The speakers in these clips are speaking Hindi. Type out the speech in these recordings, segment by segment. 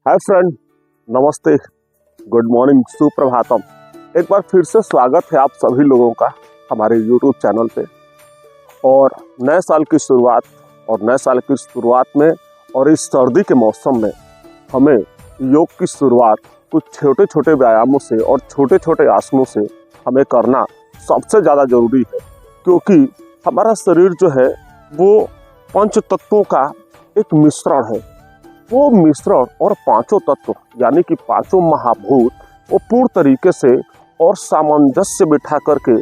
हाय फ्रेंड, नमस्ते, गुड मॉर्निंग, सुप्रभातम। एक बार फिर से स्वागत है आप सभी लोगों का हमारे YouTube चैनल पे। और नए साल की शुरुआत में और इस सर्दी के मौसम में हमें योग की शुरुआत कुछ छोटे छोटे व्यायामों से और छोटे छोटे आसनों से हमें करना सबसे ज़्यादा ज़रूरी है, क्योंकि हमारा शरीर जो है वो पंच तत्वों का एक मिश्रण है। वो मिश्रण और पांचों तत्व यानी कि पांचों महाभूत वो पूर्ण तरीके से और सामंजस्य बिठा करके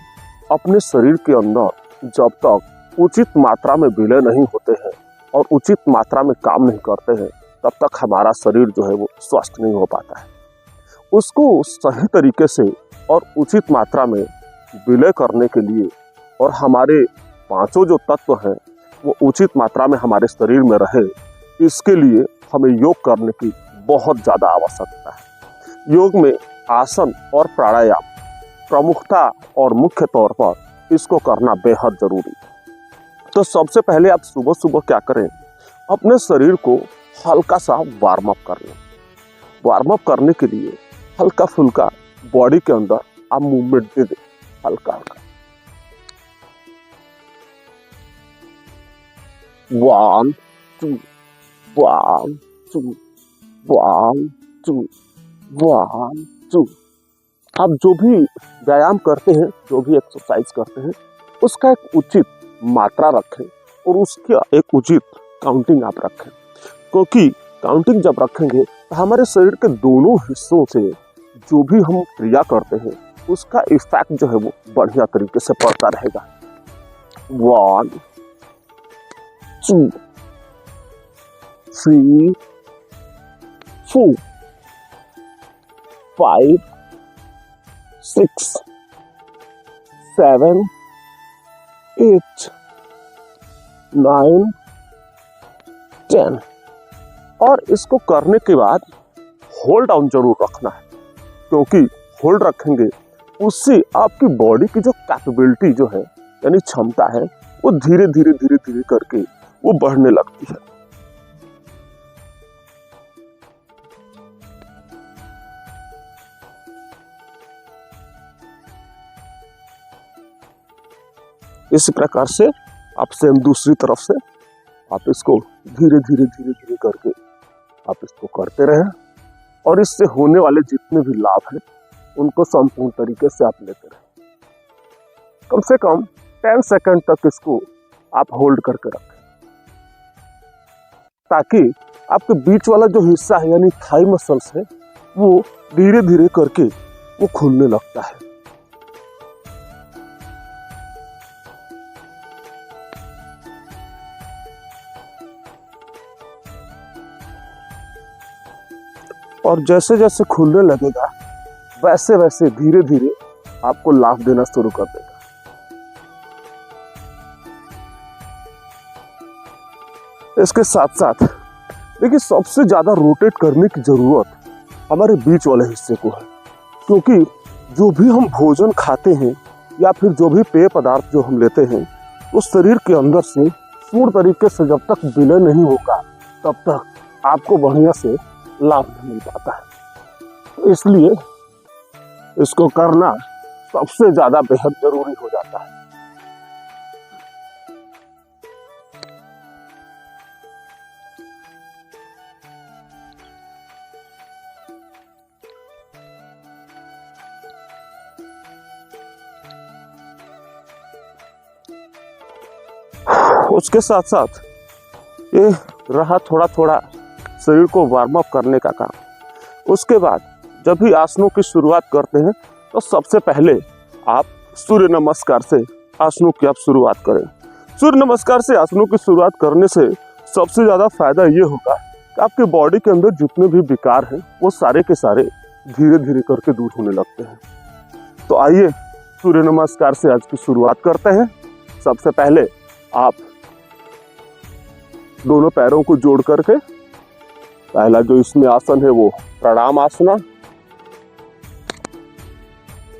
अपने शरीर के अंदर जब तक उचित मात्रा में विलय नहीं होते हैं और उचित मात्रा में काम नहीं करते हैं, तब तक हमारा शरीर जो है वो स्वस्थ नहीं हो पाता है। उसको सही तरीके से और उचित मात्रा में विलय करने के लिए और हमारे पांचों जो तत्व हैं वो उचित मात्रा में हमारे शरीर में रहे, इसके लिए हमें योग करने की बहुत ज़्यादा आवश्यकता है। योग में आसन और प्राणायाम प्रमुखता और मुख्य तौर पर इसको करना बेहद जरूरी है। तो सबसे पहले आप सुबह सुबह क्या करें, अपने शरीर को हल्का सा वार्म अप कर लें। वार्म अप करने के लिए हल्का फुल्का बॉडी के अंदर आप मूवमेंट दे दें, हल्का हल्का। 1 2 1 2 1 2 1 2। आप जो भी व्यायाम करते हैं, जो भी एक्सरसाइज करते हैं, उसका एक उचित मात्रा रखें और उसका एक उचित काउंटिंग आप रखें, क्योंकि काउंटिंग जब रखेंगे तो हमारे शरीर के दोनों हिस्सों से जो भी हम क्रिया करते हैं उसका इफेक्ट जो है वो बढ़िया तरीके से पड़ता रहेगा। 1 2 3 4 5 6 7 8 9 10। और इसको करने के बाद होल्ड डाउन जरूर रखना है, क्योंकि होल्ड रखेंगे उससे आपकी बॉडी की जो कैपेबिलिटी जो है यानी क्षमता है वो धीरे धीरे धीरे धीरे करके वो बढ़ने लगती है। इसी प्रकार से आप सेम दूसरी तरफ से आप इसको धीरे धीरे धीरे धीरे करके आप इसको करते रहें और इससे होने वाले जितने भी लाभ हैं उनको संपूर्ण तरीके से आप लेते रहें। कम से कम 10 सेकंड तक इसको आप होल्ड करके रखें, ताकि आपके बीच वाला जो हिस्सा है यानी थाई मसल्स है वो धीरे धीरे करके वो खुलने लगता है। और जैसे जैसे खुलने लगेगा वैसे वैसे धीरे धीरे आपको लाभ देना शुरू कर देगा। इसके साथ साथ देखिए, सबसे ज्यादा रोटेट करने की जरूरत हमारे बीच वाले हिस्से को है, क्योंकि जो भी हम भोजन खाते हैं या फिर जो भी पेय पदार्थ जो हम लेते हैं वो शरीर के अंदर से पूर्ण तरीके से जब तक विलय नहीं होगा तब तक आपको बढ़िया से लाभ नहीं मिल पाता है। तो इसलिए इसको करना सबसे ज्यादा बेहद जरूरी हो जाता है। उसके साथ साथ ये रहा थोड़ा थोड़ा शरीर को वार्म अप करने का काम। उसके बाद जब भी आसनों की शुरुआत करते हैं तो सबसे पहले आप सूर्य नमस्कार से आसनों की आप शुरुआत करें। सूर्य नमस्कार से आसनों की शुरुआत करने से सबसे ज़्यादा फायदा ये होगा कि आपके बॉडी के अंदर जितने भी विकार हैं वो सारे के सारे धीरे धीरे करके दूर होने लगते हैं। तो आइए सूर्य नमस्कार से आज की शुरुआत करते हैं। सबसे पहले आप दोनों पैरों को जोड़ करके पहला जो इसमें आसन है वो प्रणाम आसना,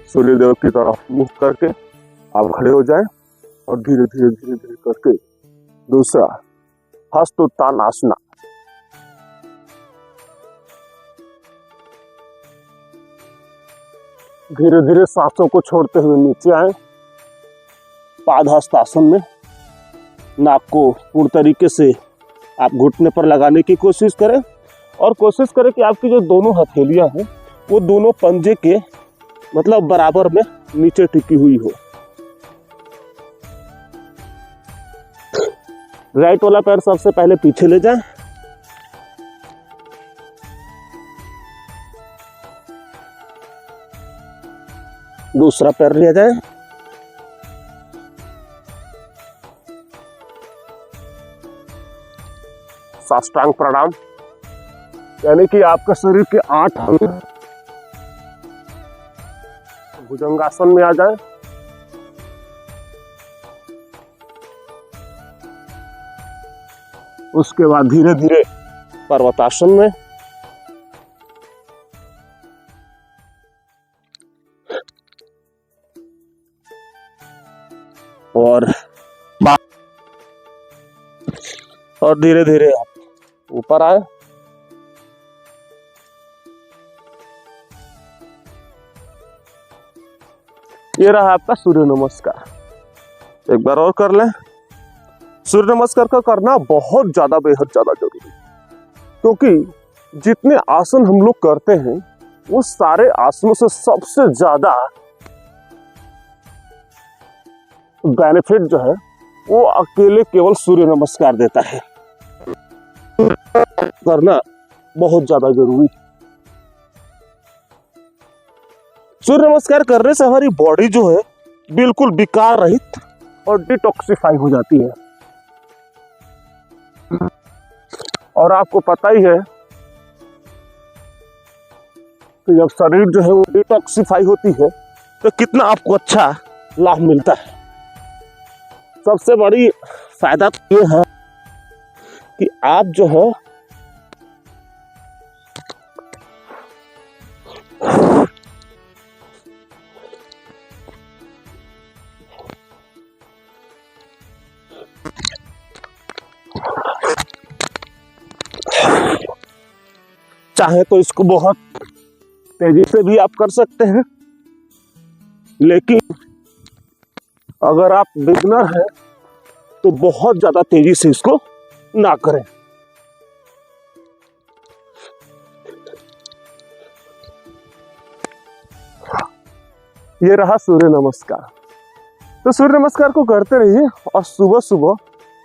सूर्य देव की तरफ मुख करके आप खड़े हो जाएं और धीरे धीरे धीरे धीरे करके दूसरा हस्त उत्तान आसना, धीरे धीरे सांसों को छोड़ते हुए नीचे आए, पादहस्तासन में। नाक को पूर्ण तरीके से आप घुटने पर लगाने की कोशिश करें और कोशिश करें कि आपकी जो दोनों हथेलियां हैं वो दोनों पंजे के मतलब बराबर में नीचे टिकी हुई हो। राइट वाला पैर सबसे पहले पीछे ले जाएं, दूसरा पैर ले जाएं, साष्टांग प्रणाम, यानी कि आपका शरीर के 8 अंग भुजंगासन में आ जाए। उसके बाद धीरे धीरे पर्वतासन में, और धीरे धीरे आप ऊपर आए। ये रहा आपका सूर्य नमस्कार। एक बार और कर लें। सूर्य नमस्कार का करना बहुत ज्यादा बेहद ज्यादा जरूरी है, क्योंकि जितने आसन हम लोग करते हैं वो सारे आसनों से सबसे ज्यादा बेनिफिट जो है वो अकेले केवल सूर्य नमस्कार देता है। करना बहुत ज्यादा जरूरी है। सूर्य नमस्कार करने से हमारी बॉडी जो है बिल्कुल विकार रहित और डिटॉक्सिफाई हो जाती है। और आपको पता ही है कि जब शरीर जो है वो डिटॉक्सिफाई होती है तो कितना आपको अच्छा लाभ मिलता है। सबसे बड़ी फायदा तो ये है कि आप जो है चाहे तो इसको बहुत तेजी से भी आप कर सकते हैं, लेकिन अगर आप बिगनर हैं तो बहुत ज्यादा तेजी से इसको ना करें। ये रहा सूर्य नमस्कार। तो सूर्य नमस्कार को करते रहिए और सुबह सुबह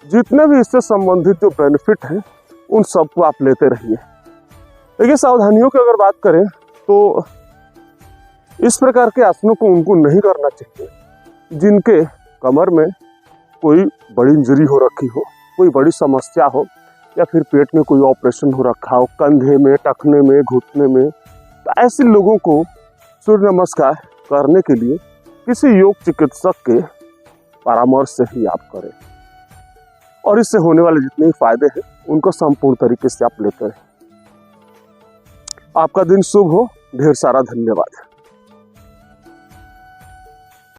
जितने भी इससे संबंधित जो बेनिफिट हैं उन सबको आप लेते रहिए। देखिए, सावधानियों की अगर बात करें तो इस प्रकार के आसनों को उनको नहीं करना चाहिए जिनके कमर में कोई बड़ी इंजरी हो रखी हो, कोई बड़ी समस्या हो, या फिर पेट में कोई ऑपरेशन हो रखा हो, कंधे में, टखने में, घुटने में। तो ऐसे लोगों को सूर्य नमस्कार करने के लिए किसी योग चिकित्सक के परामर्श से ही आप करें और इससे होने वाले जितने फायदे हैं उनको संपूर्ण तरीके से आप लेते रहें। आपका दिन शुभ हो। ढेर सारा धन्यवाद।